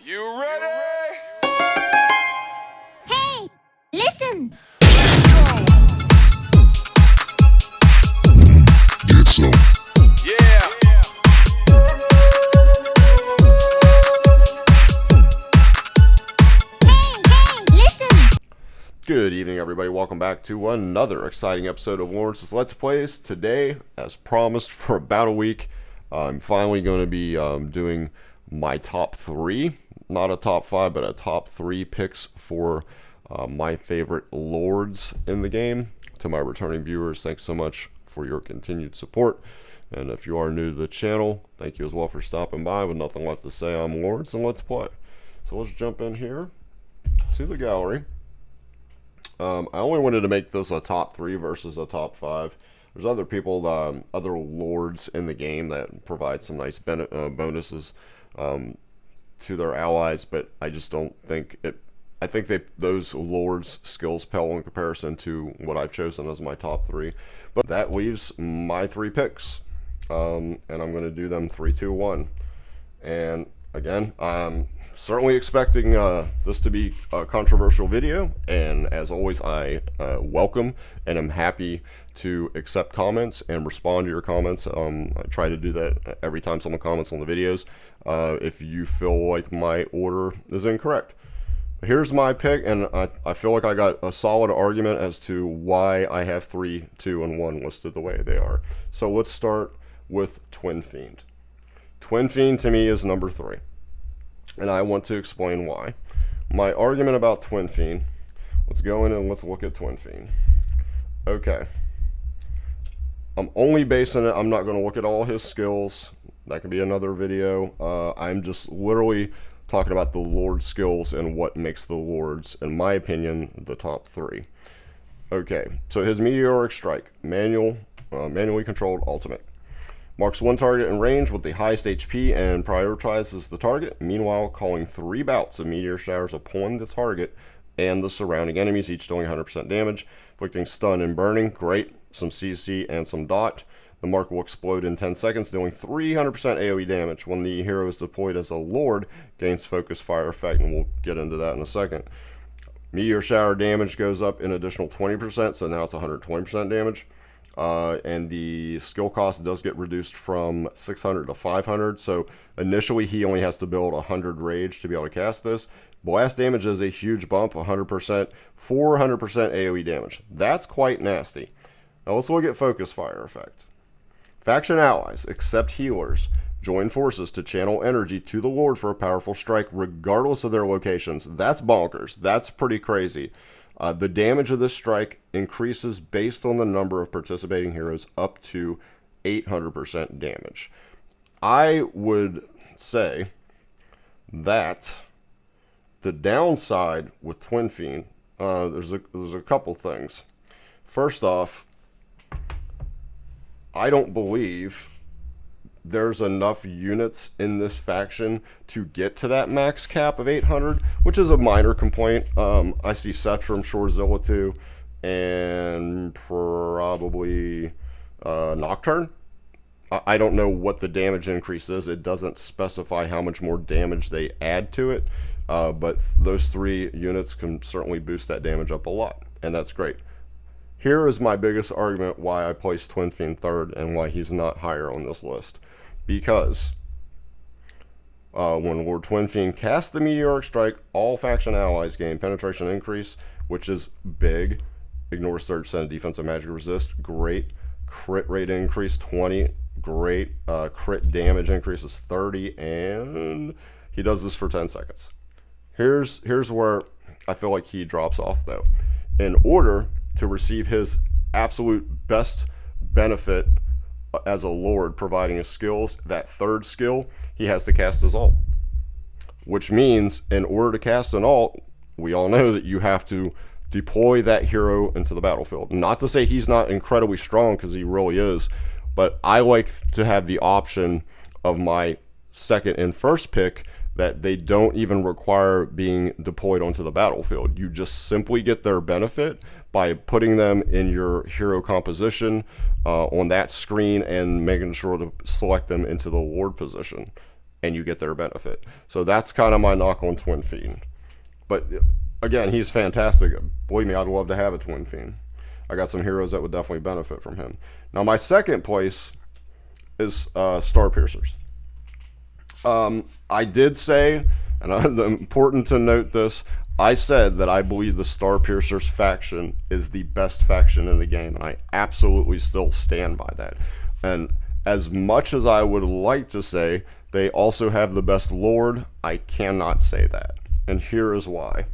You ready? Hey, listen! Get some. Yeah. Hey, listen! Good evening, everybody. Welcome back to another exciting episode of Lawrence's Let's Plays. Today, as promised for about a week, I'm finally going to be doing my top three, not a top five, but a top three picks for my favorite lords in the game. To my returning viewers, thanks so much for your continued support. And if you are new to the channel, thank you as well for stopping by. With nothing left to say, I'm Lawrence, and let's play. So let's jump in here to the gallery. I only wanted to make this a top three versus a top five. There's other people, other lords in the game that provide some nice bonuses to their allies, but I just don't think it. I think those lords' skills pale in comparison to what I've chosen as my top three. But that leaves my three picks, and I'm going to do them 3, 2, 1. And again, I'm certainly expecting this to be a controversial video, and as always, I welcome and am happy to accept comments and respond to your comments. I try to do that every time someone comments on the videos if you feel like my order is incorrect. Here's my pick, and I feel like I got a solid argument as to why I have 3, 2, and 1 listed the way they are. So let's start with Twin Fiend. Twin Fiend to me is number 3, and I want to explain why. My argument about Twin Fiend, let's go in and let's look at Twin Fiend. Okay. I'm only basing it, I'm not going to look at all his skills. That could be another video. I'm just literally talking about the Lord skills and what makes the Lords, in my opinion, the top 3. Okay, so his Meteoric Strike, manually controlled ultimate. Marks one target in range with the highest HP and prioritizes the target, meanwhile calling 3 bouts of meteor showers upon the target and the surrounding enemies, each doing 100% damage, inflicting stun and burning. Great, some CC and some dot. The mark will explode in 10 seconds, doing 300% AoE damage. When the hero is deployed as a lord, gains focus fire effect, and we'll get into that in a second. Meteor shower damage goes up an additional 20%, so now it's 120% damage. And the skill cost does get reduced from 600 to 500, so initially he only has to build 100 rage to be able to cast this. Blast damage is a huge bump, 100%, 400% AoE damage. That's quite nasty. Now let's look at focus fire effect. Faction allies, except healers, join forces to channel energy to the Lord for a powerful strike regardless of their locations. That's bonkers. That's pretty crazy. The damage of this strike increases based on the number of participating heroes up to 800% damage. I would say that the downside with Twin Fiend, there's a couple things. First off, I don't believe there's enough units in this faction to get to that max cap of 800, which is a minor complaint. I see Setram, Shorzilla 2, and probably Nocturne. I don't know what the damage increase is. It doesn't specify how much more damage they add to it, but those 3 units can certainly boost that damage up a lot, and that's great. Here is my biggest argument why I placed Twin Fiend 3rd and why he's not higher on this list. Because when Lord Twin Fiend casts the Meteoric Strike, all faction allies gain penetration increase, which is big. Ignores 30% of defensive magic resist. Great. Crit rate increase 20. Great. Crit damage increases 30. And he does this for 10 seconds. Here's where I feel like he drops off, though. In order to receive his absolute best benefit as a lord providing his skills, that 3rd skill, he has to cast his ult. Which means, in order to cast an ult, we all know that you have to deploy that hero into the battlefield. Not to say he's not incredibly strong, because he really is, but I like to have the option of my 2nd and 1st pick that they don't even require being deployed onto the battlefield. You just simply get their benefit by putting them in your hero composition on that screen and making sure to select them into the Lord position. and you get their benefit. So that's kind of my knock on Twin Fiend. But again, he's fantastic. Believe me, I'd love to have a Twin Fiend. I got some heroes that would definitely benefit from him. Now, my second place is Star Piercers. I did say, and it's important to note this, I said that I believe the Star Piercers faction is the best faction in the game, and I absolutely still stand by that. And as much as I would like to say they also have the best Lord, I cannot say that. And here is why.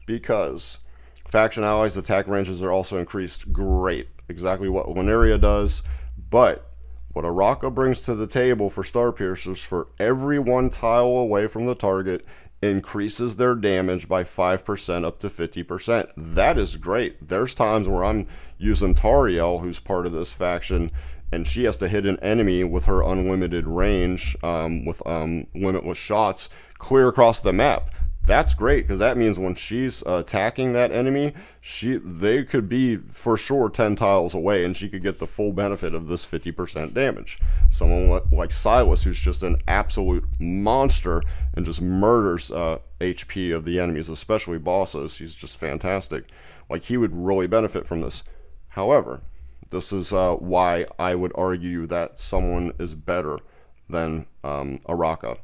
Because faction allies' attack ranges are also increased. Great. Exactly what Lunaria does. But what Araka brings to the table for Star Piercers, for every one tile away from the target, increases their damage by 5% up to 50%. That is great. There's times where I'm using Tariel, who's part of this faction, and she has to hit an enemy with her unlimited range, with limitless shots, clear across the map. That's great, because that means when she's attacking that enemy, they could be for sure 10 tiles away, and she could get the full benefit of this 50% damage. Someone like Silas, who's just an absolute monster and just murders HP of the enemies, especially bosses. He's just fantastic. Like, he would really benefit from this. However, this is why I would argue that someone is better than Araka,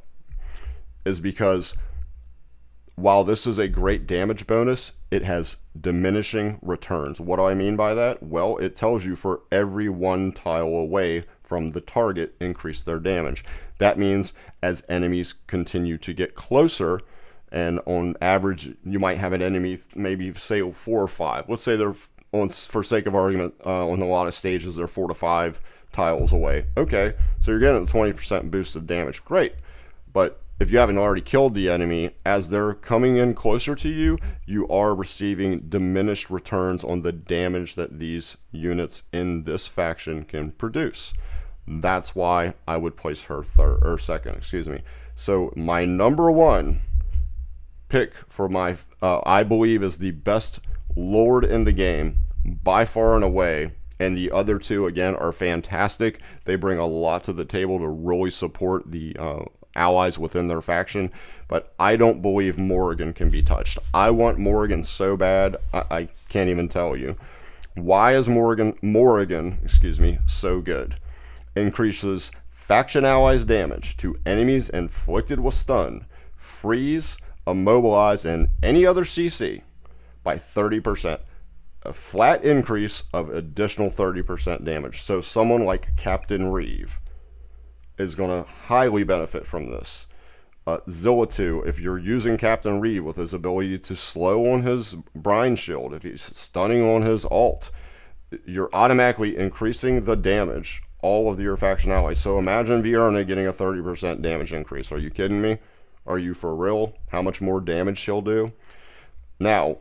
is because while this is a great damage bonus, it has diminishing returns. What do I mean by that? Well, it tells you for every one tile away from the target, increase their damage. That means as enemies continue to get closer, and on average, you might have an enemy, maybe say 4 or 5. Let's say they're, for sake of argument, on a lot of stages, they're 4 to 5 tiles away. Okay, so you're getting a 20% boost of damage. Great. But if you haven't already killed the enemy, as they're coming in closer to you, you are receiving diminished returns on the damage that these units in this faction can produce. That's why I would place her second. So my number one pick for my, I believe, is the best Lord in the game by far and away. And the other two, again, are fantastic. They bring a lot to the table to really support the allies within their faction, but I don't believe Morrigan can be touched. I want Morrigan so bad, I can't even tell you. Why is Morrigan, so good? Increases faction allies damage to enemies inflicted with stun, freeze, immobilize, and any other CC by 30%. A flat increase of additional 30% damage. So someone like Captain Reeve is going to highly benefit from this. Zilla2, if you're using Captain Reeve with his ability to slow on his brine shield, if he's stunning on his ult, you're automatically increasing the damage all of your faction allies. So imagine Vierna getting a 30% damage increase. Are you kidding me? Are you for real? How much more damage she'll do? Now,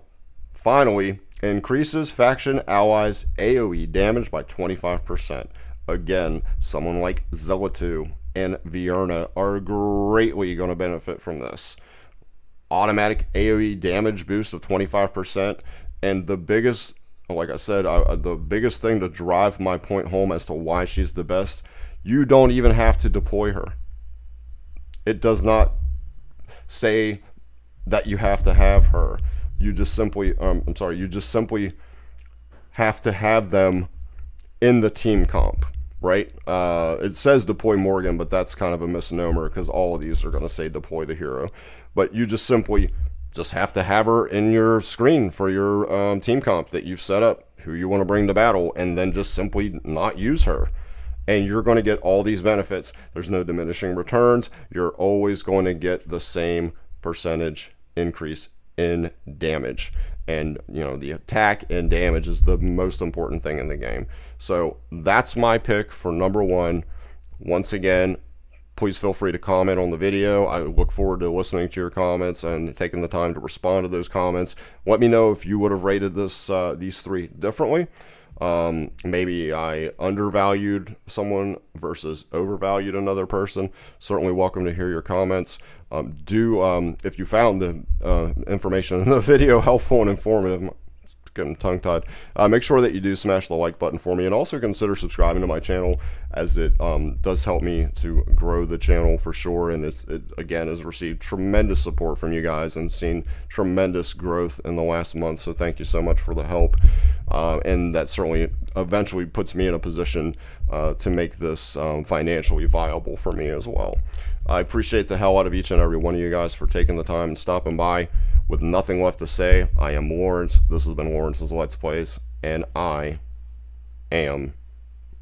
finally, increases faction allies AoE damage by 25%. Again, someone like Zilla2 and Vierna are greatly going to benefit from this. Automatic AoE damage boost of 25%. And the biggest, like I said, the biggest thing to drive my point home as to why she's the best, you don't even have to deploy her. It does not say that you have to have her. You just simply, you just simply have to have them in the team comp, right? It says deploy Morgan, but that's kind of a misnomer because all of these are going to say deploy the hero. But you just simply have to have her in your screen for your team comp that you've set up, who you want to bring to battle, and then just simply not use her. And you're going to get all these benefits. There's no diminishing returns. You're always going to get the same percentage increase in damage. And, you know, the attack and damage is the most important thing in the game. So that's my pick for number one. Once again, please feel free to comment on the video. I look forward to listening to your comments and taking the time to respond to those comments. Let me know if you would have rated this these three differently. Maybe I undervalued someone versus overvalued another person. Certainly welcome to hear your comments. If you found the information in the video helpful and informative, getting tongue-tied. Make sure that you do smash the like button for me, and also consider subscribing to my channel, as it does help me to grow the channel for sure. And it again has received tremendous support from you guys and seen tremendous growth in the last month. So thank you so much for the help. And that certainly eventually puts me in a position to make this financially viable for me as well. I appreciate the hell out of each and every one of you guys for taking the time and stopping by. With nothing left to say, I am Lawrence. This has been Lawrence's Let's Plays, and I am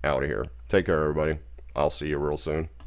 out of here. Take care, everybody. I'll see you real soon.